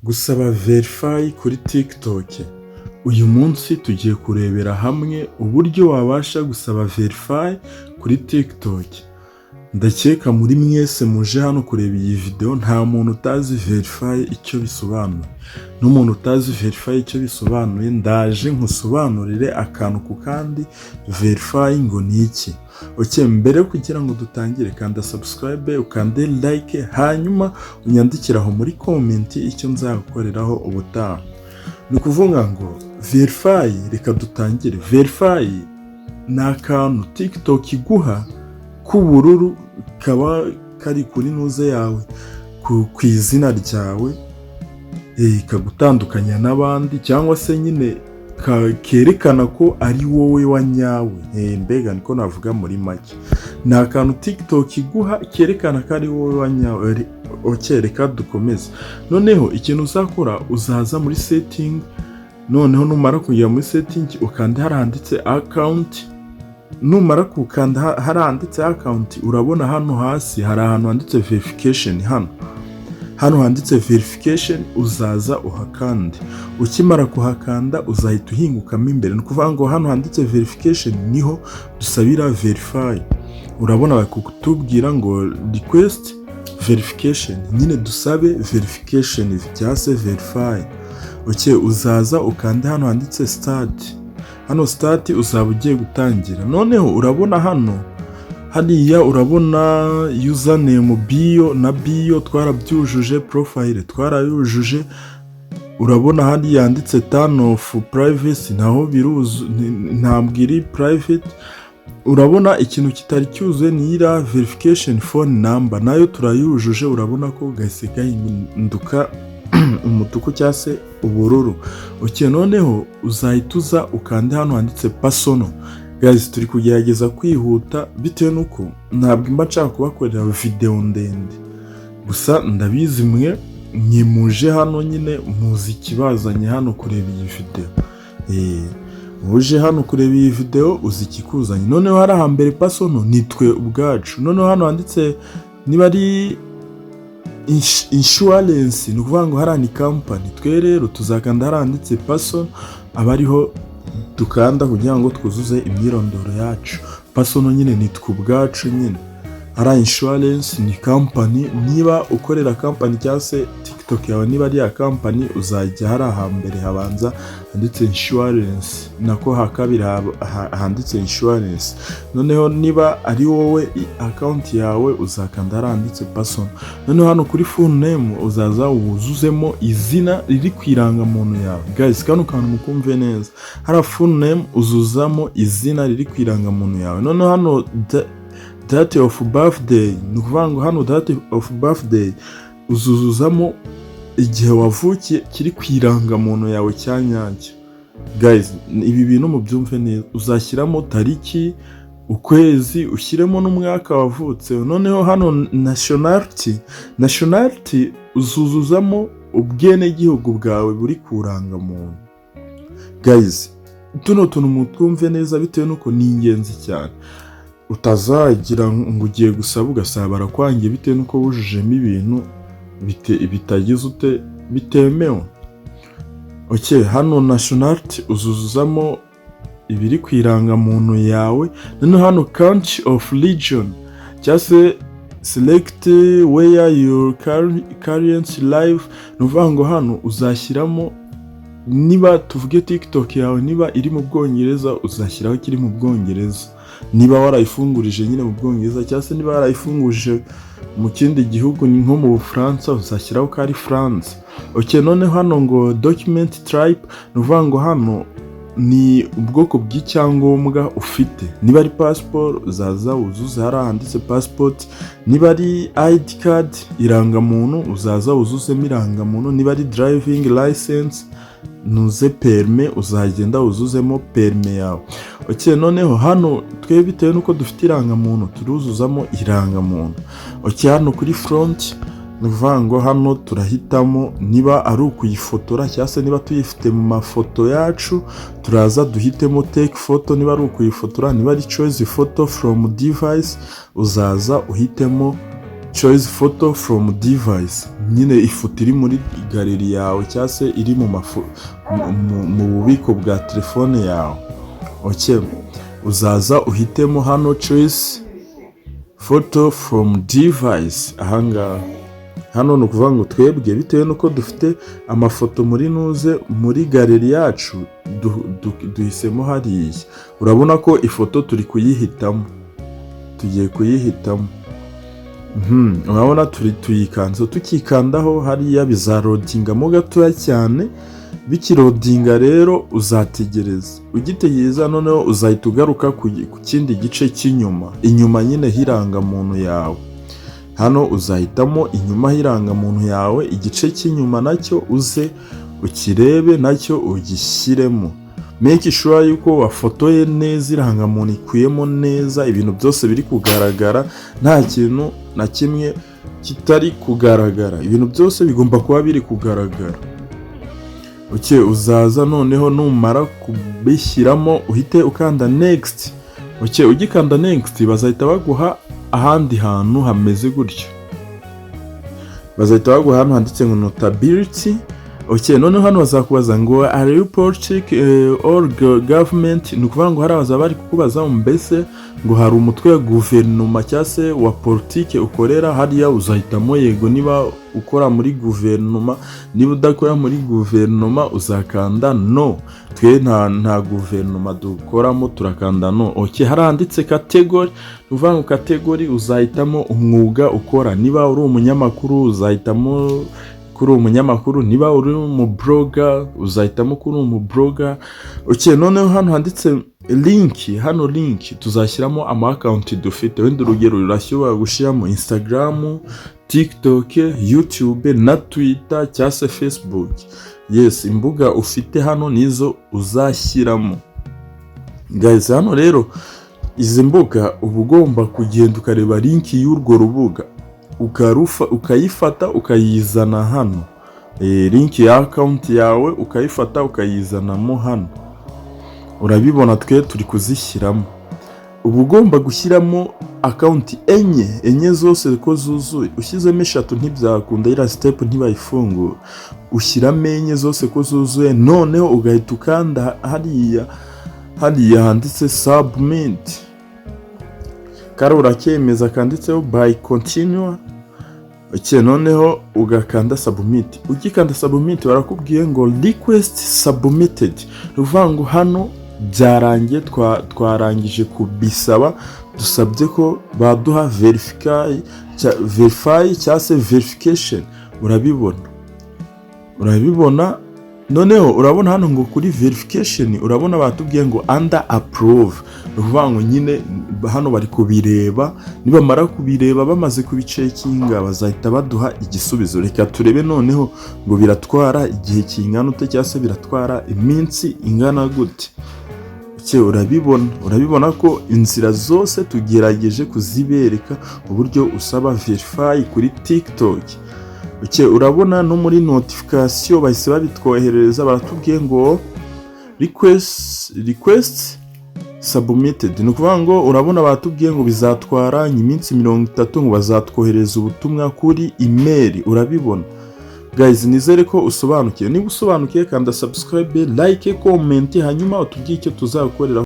Gusaba verify kuri TikTok. Uyu munsi tugiye kurebera hamwe uburyo wabasha gusaba verify kuri TikTok. Ndakeka muri mwese muje hano kureba iyi video nta muntu utazi verify icyo bisobanuye. N'umuntu utazi verify icyo bisobanuye ndaje nkusobanurire akantu ku kandi verify ngo ni iki. Okay, mbere kugira ngo dutangire kanda subscribe, ukande like, hanyuma unyandikiraho muri comment icyo nzagukoreraho ubutaha. Ni kuvuga ngo verify, reka dutangire. Verify ni akantu TikTok iguha k'ubururu kaba kari kuri nuze yawe ku izina ryawe, kagutandukanya n'abandi cyangwa se nyine kerekana ko ari wowe wa nyawe. Mbega niko navuga muri make. Ni akantu TikTok iguha kerekana ko ari wowe wa nyawe. Reka dukomeze. Noneho ikintu uzakora, uzaza muri setting, noneho numara kujya muri setting ukanda haranditse account. Numara kukanda haranditse account, urabona hano hasi hari ahantu handitse verification. Hano handitse verification, uzaza uhakande. Ukimara kuhakanda uzahita uhingukamo imbere. Ni kuvuga ngo hano handitse verification niho dusabira verify. Urabona bakutubwira ngo request verification, nyine dusabe verification cyangwa se verify. Okay, uzaza ukanda hano handitse start. Hano start uzaba ugiye gutangira. Noneho urabona hariya urabona username, bio na bio twarabyujuje, profile twarayujuje. Urabona handi yanditse turn off privacy, naho biruzu ntabwo iri private. Urabona ikintu kitari cyuzuye ni ira verification phone number, nayo turayujuje. Urabona ko gahise gahinduka umutuku cyangwa se ubururu. Okay, noneho uzahita uza ukande hano handitse personal. Guys, turi kugerageza kwihuta bitewe nuko ntabwo imba nshaka kubakorera video ndende, gusa ndabizi mwe nyimuje hano nyine muzi ikibazanye hano kureba iyi video. Uje hano kureba iyi video uzi ikikuzanye. Noneho hari ahambere personal nitwe ubwacu. Noneho hano handitse niba ari insurance, ni ukuvuga ngo hari ni company. Twe rero tuzakanda haranditse person, abariho dukanda kugira ngo twuzuze imyirondoro yacu. Personal nyine nitwe ubwacu nyine. Hari insurance ni company, niba ukorera company cyangwa se TikTok yawe niba ari ya company, uzajya hari ahambere habanza handitse insurance, nako hakabiri handitse insurance. Noneho niba ari wowe account yawe uzakanda haranditse person. Noneho hano kuri full name uzaza wuzuzemo izina riri kwiranga muntu yawe. Guys, kano kantu mukumve neza. Hari full name uzuzamo izina riri kwiranga muntu yawe. Noneho hano date of birthday, ni ukuvuga ngo hano date of birthday uzuzuzamo igihe wavukiye kiri kwiranga muntu yawe cyanyacyo. Guys, ibi bintu mubyumve neza. Uzashyiramo tariki, ukwezi, ushyiremo n'umwaka wavutse. Noneho hano nationality uzuzuzamo ubwene gihugu bwawe buri kuranga muntu. Guys, tuno tuntu mutumve neza bitewe nuko ni ingenzi cyane. Utazagira ngo ugiye gusaba ugasaba barakwangiye bitewe nuko wujujemo ibintu bitagize bitemewe. Okay, hano nationality uzuzuzamo ibiri kwiranga muntu yawe. Noneho hano country of region, cyangwa se select where you currently live. Ni ukuvuga ngo hano uzashyiramo, niba tuvuge TikTok yawe niba iri mu Bwongereza uzashyiraho kiri mu Bwongereza. Niba warayifungurije nyine mu Bwongereza, cyangwa se niba warayifungurije mu kindi gihugu ni nko mu Bufaransa uzashyiraho ko ari France. Okay, noneho hano ngo document type, ni ukuvuga ngo hano ni ubwoko bw'icyangombwa ufite. Niba ari passport uzaza wuzuze hari handitse passport. Niba ari ID card, irangamuntu, uzaza wuzuzemo irangamuntu. Niba ari driving license, nuze permis, uzagenda wuzuzemo permis yawe. Okay, noneho hano twe bitewe nuko dufite irangamuntu turuzuzamo irangamuntu. Okay, hano kuri front ni ukuvuga ngo hano turahitamo niba ari ukuyifotora cyangwa se niba tuyifite mu mafoto yacu turaza duhitemo take photo. Niba ari ukuyifotora, niba ari choose photo from device, uzaza uhitemo choose photo from device, nyine ifoto iri muri galeri yawe cyangwa se iri mu bubiko bwa telefone yawe. Okay, uzaza uhitemo hano choose photo from device. Ahangaha hano ni ukuvuga ngo twebwe bitewe nuko dufite amafoto muri galeri yacu duhisemo hariya. Urabona ko ifoto turi kuyihitamo, tugiye kuyihitamo. Urabona tuyikanze, tukikandaho hariya bizarodingamo gatoya cyane. Bikirodinga rero uzategereza, ugitegereza noneho uzahita ugaruka ku kindi gice inyuma nyine hirangamuntu yawe. Hano uzahitamo inyuma hirangamuntu yawe, igice cy'inyuma nacyo uze ukirebe nacyo ugishyiremo. Make sure yuko wafotoye neza, irangamuntu ikuyemo neza, ibintu byose biri kugaragara, nta kintu na kimwe kitari kugaragara, ibintu byose bigomba kuba biri kugaragara. Okay, uzaza noneho numara kubishyiramo uhite ukanda next. Okay, ugikanda next bazahita baguha ahandi hantu hameze gutyo, bazahita baguha hano handitse ngo notability. Okay, noneho hano bazakubaza ngo are you politic or government, ni ukuvuga ngo hari abazaba bari kukubaza mbese ngo hari umutwe wa guverinoma cyangwa se wa politike ukorera hariya. Uzahitamo yego niba ukora muri guverinoma, niba udakora muri guverinoma uzakanda no. Twe nta guverinoma dukoramo, turakanda no. Okay, haranditse category, uvuga ngo category uzahitamo umwuga ukora. Niba uri umunyamakuru uzahitamo kuri umunyamakuru, niba uri mu blogger uzahitamo kuri mu blogger. Okay, noneho hano handitse link, hano link tuzashyiramo account dufite. Wenda urugero urashobora gushyiramo Instagram, TikTok, YouTube na Twitter cyangwa se Facebook. Yes, imbuga ufite hano nizo uzashyiramo. Guys, hano rero izi mbuga uba ugomba kugenda ukareba link y'urwo rubuga, ukayifata ukayizana hano. Link ya account yawe ukayifata ukayizanamo hano. Urabibona twe turi kuzishyiramo. Uba ugomba gushyiramo account enye zose ko zuzuye. Ushyizemo 3 ntibyakunda, ira step ntibayifungura. Ushyiramo enye zose ko zuzuye, noneho ugahita ukanda hariya handitse submit. Kare urakemeza kanditseho by continue. Okay, noneho ugakanda submit. Ugikanda submit barakubwiye ngo request submitted, ruvuga ngo hano byarangiye, twarangije kubisaba, dusabye ko baduha verify cyangwa se verification. Urabibona noneho urabona hano ngo kuri verification urabona batubwiye ngo under approve, ruvuga ngo nyine hano bari kubireba. Nibamara kubireba bamaze kubicekinga bazahita baduha igisubizo. Reka turebe noneho ngo biratwara igihe kingana ute cyangwa se biratwara iminsi ingana gute. Urabibona ko inzira zose tugerageje kuzibereka uburyo usaba verify kuri TikTok. Okay, urabona no muri notification bahise babitwoherereza, baratubwiye ngo request submitted. Ni ukuvuga ngo urabona batubwiye ngo bizatwara iminsi 30 ngo bazatwohereza ubutumwa kuri email. Urabibona guys, nizere ko usobanukiye. Niba usobanukiye kanda subscribe, like, comment, hanyuma utubwiye icyo tuzakorera.